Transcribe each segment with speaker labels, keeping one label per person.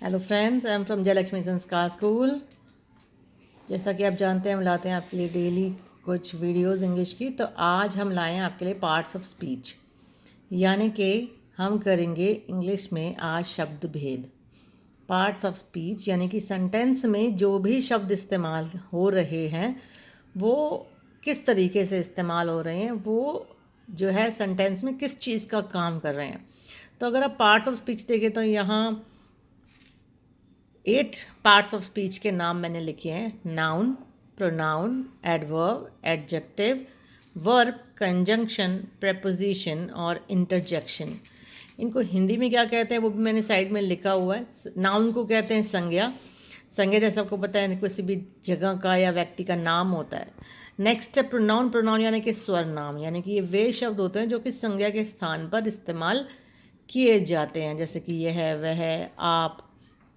Speaker 1: Hello friends, I am from Jayalakshmi संस्कार school. जैसा कि आप जानते हैं, हम लाते हैं आपके लिए डेली कुछ वीडियोस इंग्लिश की। तो आज हम लाए हैं आपके लिए पार्ट्स ऑफ स्पीच, यानी कि हम करेंगे इंग्लिश में आज शब्द भेद। पार्ट्स ऑफ स्पीच यानी कि सेंटेंस में जो भी शब्द इस्तेमाल हो रहे हैं वो किस तरीके से इस्तेमाल हो रहे हैं, वो जो है सेंटेंस में किस चीज़ का काम कर रहे हैं। तो अगर आप पार्ट्स ऑफ स्पीच देखें तो यहाँ 8 पार्ट्स ऑफ स्पीच के नाम मैंने लिखे हैं। Noun, pronoun, adverb, adjective, verb, conjunction, preposition और इंटरजेक्शन। इनको हिंदी में क्या कहते हैं वो भी मैंने साइड में लिखा हुआ है। नाउन को कहते हैं संज्ञा। संज्ञा जैसा आपको पता है किसी भी जगह का या व्यक्ति का नाम होता है। नेक्स्ट है प्रोनाउन। प्रोनाउन यानी कि स्वर नाम, यानी कि ये वे शब्द होते हैं जो कि संज्ञा के स्थान पर इस्तेमाल किए जाते हैं, जैसे कि यह है, वह है, आप,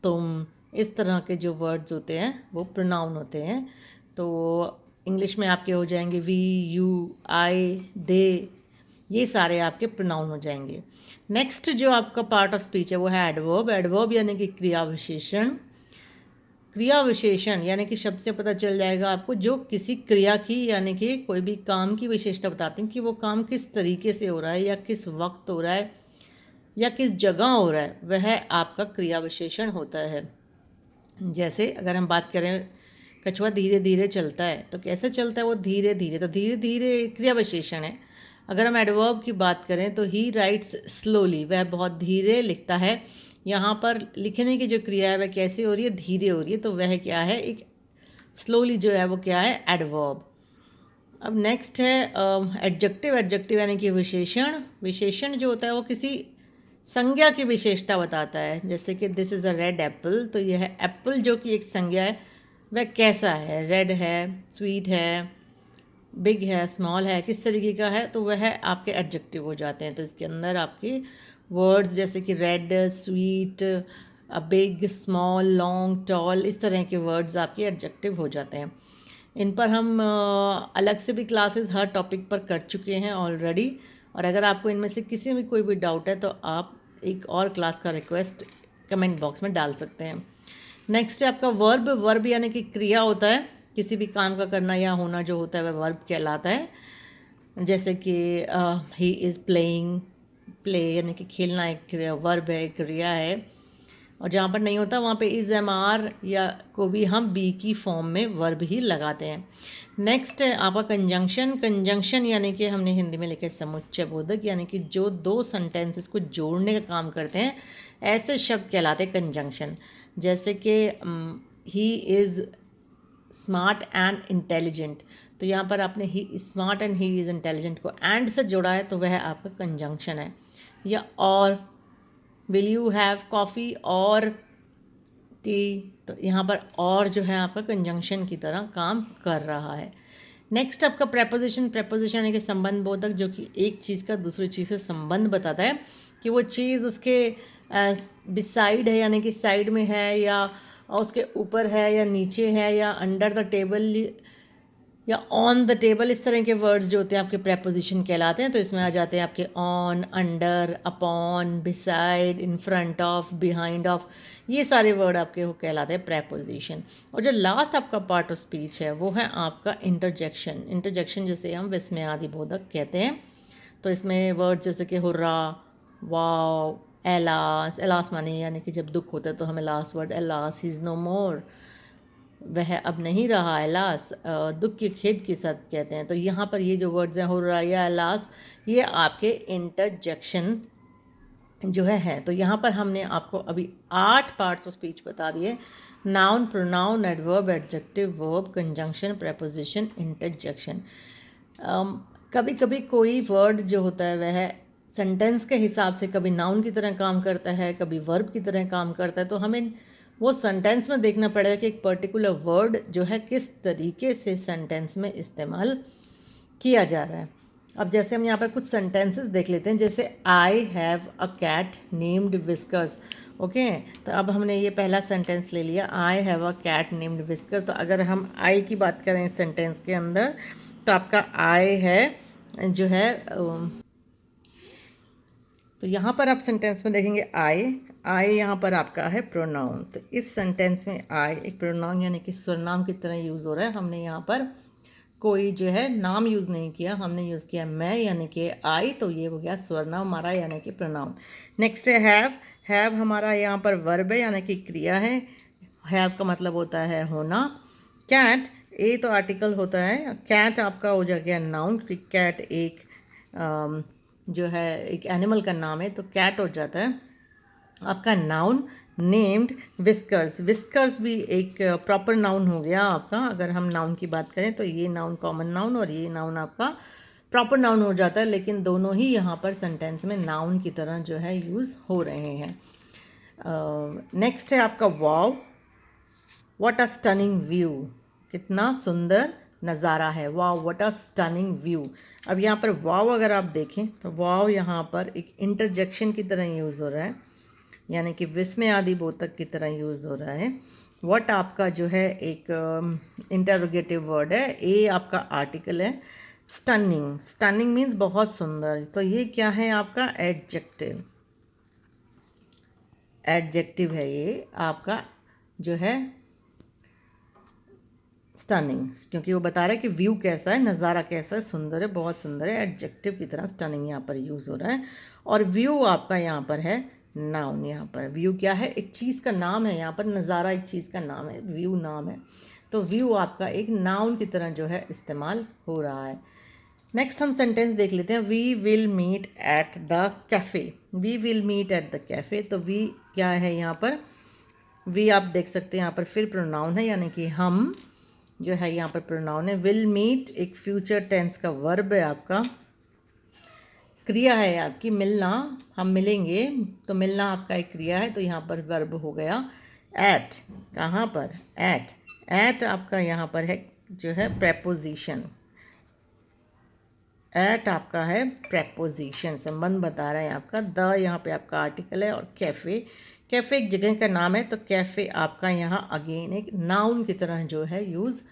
Speaker 1: तुम, इस तरह के जो वर्ड्स होते हैं वो प्रोनाउन होते हैं। तो इंग्लिश में आपके हो जाएंगे वी, यू, आई, दे, ये सारे आपके प्रोनाउन हो जाएंगे। नेक्स्ट जो आपका पार्ट ऑफ स्पीच है वो है एडवर्ब। एडवर्ब यानी कि क्रिया विशेषण। क्रिया विशेषण यानी कि शब्द से पता चल जाएगा आपको जो किसी क्रिया की यानी कि कोई भी काम की विशेषता बताते हैं कि वो काम किस तरीके से हो रहा है या किस वक्त हो रहा है या किस जगह हो रहा है, वह आपका क्रिया विशेषण होता है। जैसे अगर हम बात करें कछुआ धीरे धीरे चलता है, तो कैसे चलता है वो? धीरे धीरे। तो धीरे धीरे क्रिया विशेषण है। अगर हम एडवर्ब की बात करें तो ही राइट्स स्लोली, वह बहुत धीरे लिखता है। यहाँ पर लिखने की जो क्रिया है वह कैसे हो रही है? धीरे हो रही है। तो वह क्या है? एक स्लोली जो है वो क्या है? एडवर्ब। अब नेक्स्ट है एडजेक्टिव। एडजेक्टिव यानी कि विशेषण। विशेषण जो होता है वो किसी संज्ञा की विशेषता बताता है। जैसे कि this is a red Apple, तो यह एप्पल जो कि एक संज्ञा है वह कैसा है? रेड है, स्वीट है, बिग है, स्मॉल है, किस तरीके का है, तो वह आपके एडजेक्टिव हो जाते हैं। तो इसके अंदर आपके वर्ड्स जैसे कि red, sweet, big, small, long, tall, इस तरह के वर्ड्स आपके एडजेक्टिव हो जाते हैं। इन पर हम अलग से भी क्लासेस हर टॉपिक पर कर चुके हैं ऑलरेडी, और अगर आपको इनमें से किसी में कोई भी डाउट है तो आप एक और क्लास का रिक्वेस्ट कमेंट बॉक्स में डाल सकते हैं। नेक्स्ट है आपका वर्ब। वर्ब यानी कि क्रिया होता है, किसी भी काम का करना या होना जो होता है वह वर्ब कहलाता है। जैसे कि ही इज़ प्लेइंग, प्ले यानी कि खेलना एक वर्ब है, एक क्रिया है। और जहाँ पर नहीं होता वहाँ पे इज़, एम, आर या को भी हम बी की फॉर्म में वर्ब ही लगाते हैं। नेक्स्ट है आपका कंजंक्शन। कंजंक्शन यानी कि हमने हिंदी में लिखे समुच्चय बोधक, यानी कि जो दो सेंटेंसेस को जोड़ने का काम करते हैं ऐसे शब्द कहलाते हैं कंजंक्शन। जैसे कि he is smart and intelligent, तो यहाँ पर आपने he smart and he is intelligent को एंड से जोड़ा है तो वह आपका कंजंक्शन है। या और, विल यू हैव कॉफ़ी और टी, तो यहाँ पर और जो है आपका कंजंक्शन की तरह काम कर रहा है। नेक्स्ट आपका प्रेपोजिशन। प्रेपोजिशन यानी कि संबंध बोधक, जो कि एक चीज़ का दूसरी चीज़ से संबंध बताता है कि वो चीज़ उसके बिसाइड है यानी कि साइड में है, या उसके ऊपर है, या नीचे है, या अंडर द टेबल, या ऑन द टेबल। इस तरह के वर्ड्स जो होते हैं आपके प्रेपोजिशन कहलाते हैं। तो इसमें आ जाते हैं आपके on, under, upon, beside, in front of, behind of, ये सारे वर्ड आपके वो कहलाते हैं प्रेपोजिशन। और जो लास्ट आपका पार्ट ऑफ स्पीच है वो है आपका इंटरजेक्शन। इंटरजेक्शन जिसे हम विस्मयादि बोधक कहते हैं। तो इसमें वर्ड जैसे कि हुर्रा, वाओ, एलास। एलास माने यानी कि जब दुख होता है तो हमें last word alas, he is no more, वह अब नहीं रहा, एलास, दुख के खेद के साथ कहते हैं। तो यहाँ पर ये जो वर्ड्स हैं हुर्रा या एलास, ये आपके इंटरजेक्शन जो है। तो यहाँ पर हमने आपको अभी 8 पार्ट्स ऑफ स्पीच बता दिए। Noun, pronoun, adverb, adjective, verb, conjunction, preposition, interjection. कभी कभी कोई वर्ड जो होता है वह सेंटेंस के हिसाब से कभी नाउन की तरह काम करता है, कभी वर्ब की तरह काम करता है। तो हमें वो सेंटेंस में देखना पड़ेगा कि एक पर्टिकुलर वर्ड जो है किस तरीके से सेंटेंस में इस्तेमाल किया जा रहा है। अब जैसे हम यहाँ पर कुछ सेंटेंसेस देख लेते हैं, जैसे I have a cat named whiskers. Okay, तो अब हमने ये पहला सेंटेंस ले लिया, I have a cat named whisker. तो अगर हम आई की बात करें इस सेंटेंस के अंदर, तो आपका आई है जो है, तो यहाँ पर आप सेंटेंस में देखेंगे आई, आई यहाँ पर आपका है प्रोनाउन। तो इस सेंटेंस में आई एक प्रोनाउन यानी कि सर्वनाम की तरह यूज़ हो रहा है। हमने यहाँ पर कोई जो है नाम यूज़ नहीं किया, हमने यूज़ किया मैं यानी कि आई, तो ये हो गया सर्वनाम हमारा यानी कि प्रोनाउन। नेक्स्ट है हैव। हैव हमारा यहाँ पर वर्ब है यानी कि क्रिया है। हैव का मतलब होता है होना। कैट, ए तो आर्टिकल होता है, कैट आपका हो जा गया नाउन, क्योंकि कैट एक जो है एक एनिमल का नाम है, तो कैट हो जाता है आपका नाउन। नेम्ड विस्कर्स, विस्कर्स भी एक प्रॉपर नाउन हो गया आपका। अगर हम नाउन की बात करें तो ये नाउन कॉमन नाउन और ये नाउन आपका प्रॉपर नाउन हो जाता है, लेकिन दोनों ही यहाँ पर सेंटेंस में नाउन की तरह जो है यूज़ हो रहे हैं। नेक्स्ट है आपका वाव। व्हाट अ स्टनिंग व्यू, कितना सुंदर नज़ारा है। वाव, व्हाट अ स्टनिंग व्यू। अब यहाँ पर वाव अगर आप देखें तो वाव यहाँ पर एक इंटरजेक्शन की तरह यूज़ हो रहा है, यानी कि विस्मय आदि बोधक की तरह यूज़ हो रहा है। व्हाट आपका जो है एक इंटरोगेटिव वर्ड है। ए आपका आर्टिकल है। स्टनिंग, स्टनिंग मीन्स बहुत सुंदर, तो ये क्या है आपका एडजेक्टिव। एडजेक्टिव है ये आपका जो है स्टनिंग, क्योंकि वो बता रहा है कि व्यू कैसा है, नज़ारा कैसा है, सुंदर है, बहुत सुंदर है। एडजेक्टिव की तरह स्टनिंग यहाँ पर यूज़ हो रहा है। और व्यू आपका यहाँ पर है नाउन। यहाँ पर व्यू क्या है, एक चीज़ का नाम है। यहाँ पर नज़ारा एक चीज़ का नाम है, व्यू नाम है, तो व्यू आपका एक नाउन की तरह जो है इस्तेमाल हो रहा है। नेक्स्ट हम सेंटेंस देख लेते हैं। We will meet at the cafe. We will meet at the cafe, तो वी क्या है यहाँ पर, वी आप देख सकते हैं यहाँ पर फिर प्रोनाउन है, यानी कि हम जो है यहाँ पर प्रोनाउन है। विल मीट एक फ्यूचर टेंस का वर्ब है आपका। क्रिया है आपकी मिलना, हम मिलेंगे, तो मिलना आपका एक क्रिया है, तो यहाँ पर वर्ब हो गया एट। कहाँ पर, एट। एट आपका यहाँ पर है जो है प्रेपोजिशन। एट आपका है प्रेपोजिशन, संबंध बता रहा है आपका। द यहाँ पे आपका आर्टिकल है, और कैफ़े, कैफ़े एक जगह का नाम है, तो कैफ़े आपका यहाँ अगेन एक नाउन की तरह जो है यूज़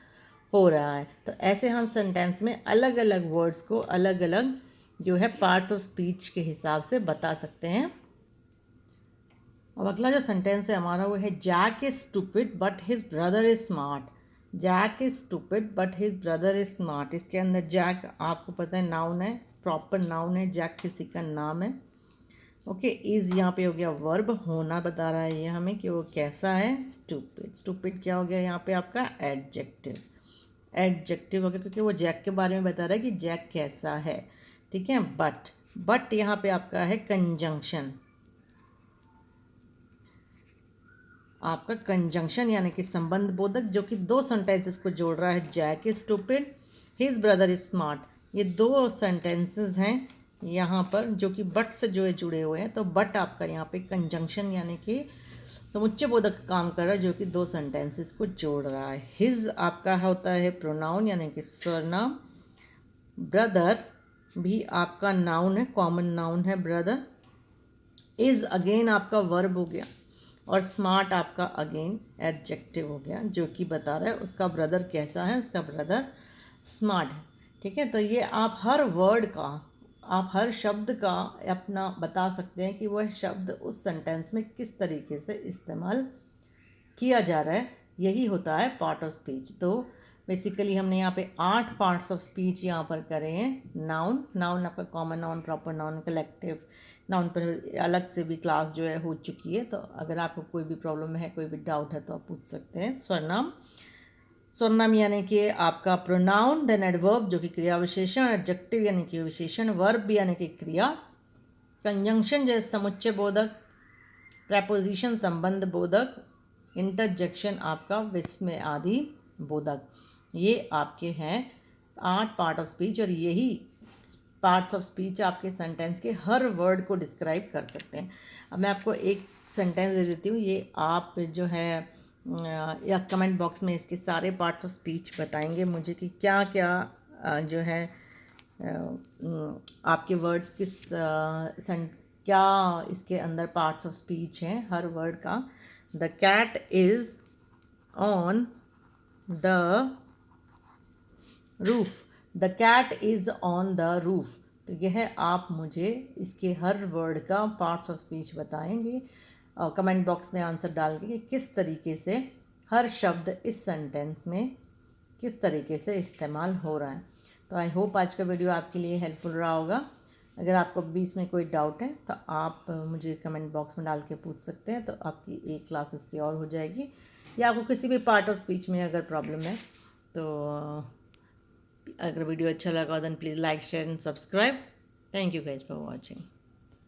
Speaker 1: हो रहा है। तो ऐसे हम सेंटेंस में अलग अलग वर्ड्स को अलग अलग जो है पार्ट्स ऑफ स्पीच के हिसाब से बता सकते हैं। अब अगला जो सेंटेंस है हमारा वो है Jack is stupid but his brother is smart. Jack is stupid but his brother is smart. इसके अंदर जैक आपको पता है नाउन है, प्रॉपर नाउन है, जैक किसी का नाम है। ओके, इज यहाँ पे हो गया वर्ब, होना बता रहा है ये हमें कि वो कैसा है, स्टूपिड। स्टूपिड क्या हो गया यहाँ पे आपका एडजेक्टिव। एडजेक्टिव हो गया क्योंकि वो जैक के बारे में बता रहा है कि जैक कैसा है। ठीक है, बट यहाँ पे आपका है कंजंक्शन। आपका कंजंक्शन यानी कि संबंध बोधक, जो कि दो सेंटेंसेस को जोड़ रहा है। Jack is stupid, his brother is smart. ये दो सेंटेंसेस हैं यहाँ पर जो कि बट से जो है जुड़े हुए हैं। तो बट आपका यहाँ पे कंजंक्शन यानी कि समुच्चय बोधक काम कर रहा है, जो कि दो सेंटेंसेस को जोड़ रहा है। हिज आपका होता है प्रोनाउन यानी कि सर्वनाम। ब्रदर भी आपका नाउन है, कॉमन नाउन है ब्रदर। इज अगेन आपका वर्ब हो गया, और स्मार्ट आपका अगेन एडजेक्टिव हो गया, जो कि बता रहा है उसका ब्रदर कैसा है, उसका ब्रदर स्मार्ट है। ठीक है, तो ये आप हर वर्ड का, आप हर शब्द का अपना बता सकते हैं कि वह शब्द उस सेंटेंस में किस तरीके से इस्तेमाल किया जा रहा है। यही होता है पार्ट ऑफ स्पीच। तो बेसिकली हमने यहाँ पे 8 पार्ट्स ऑफ स्पीच यहाँ पर करे हैं। नाउन, नाउन आपका common noun, proper noun, collective noun पर अलग से भी क्लास जो है हो चुकी है। तो अगर आपको कोई भी प्रॉब्लम है, कोई भी डाउट है, तो आप पूछ सकते हैं। सर्वनाम, सर्वनाम यानी कि आपका प्रोनाउन, देन एडवर्ब जो कि क्रिया विशेषण, एडजेक्टिव यानी कि विशेषण, वर्ब यानी कि क्रिया, कंजंक्शन जैसे समुच्चय बोधक, प्रेपोजिशन संबंध बोधक, इंटरजेक्शन आपका विस्मय आदि बोधक। ये आपके हैं 8 पार्ट ऑफ स्पीच, और यही पार्ट्स ऑफ स्पीच आपके सेंटेंस के हर वर्ड को डिस्क्राइब कर सकते हैं। अब मैं आपको एक सेंटेंस दे देती हूँ, ये आप जो है या कमेंट बॉक्स में इसके सारे पार्ट्स ऑफ स्पीच बताएंगे मुझे कि क्या क्या जो है आपके वर्ड्स क्या इसके अंदर पार्ट्स ऑफ स्पीच हैं हर वर्ड का। The cat is on the roof. The cat is on the roof. तो यह आप मुझे इसके हर वर्ड का पार्ट्स ऑफ स्पीच बताएंगे। और कमेंट बॉक्स में आंसर डाल के कि किस तरीके से हर शब्द इस सेंटेंस में किस तरीके से इस्तेमाल हो रहा है। तो आई होप आज का वीडियो आपके लिए हेल्पफुल रहा होगा। अगर आपको बीच में कोई डाउट है तो आप मुझे कमेंट बॉक्स में डाल के पूछ सकते हैं, तो आपकी एक क्लास इसकी और हो जाएगी। या आपको किसी भी पार्ट ऑफ स्पीच में अगर प्रॉब्लम है तो अगर वीडियो अच्छा लगा then please like share and subscribe. Thank you guys for watching.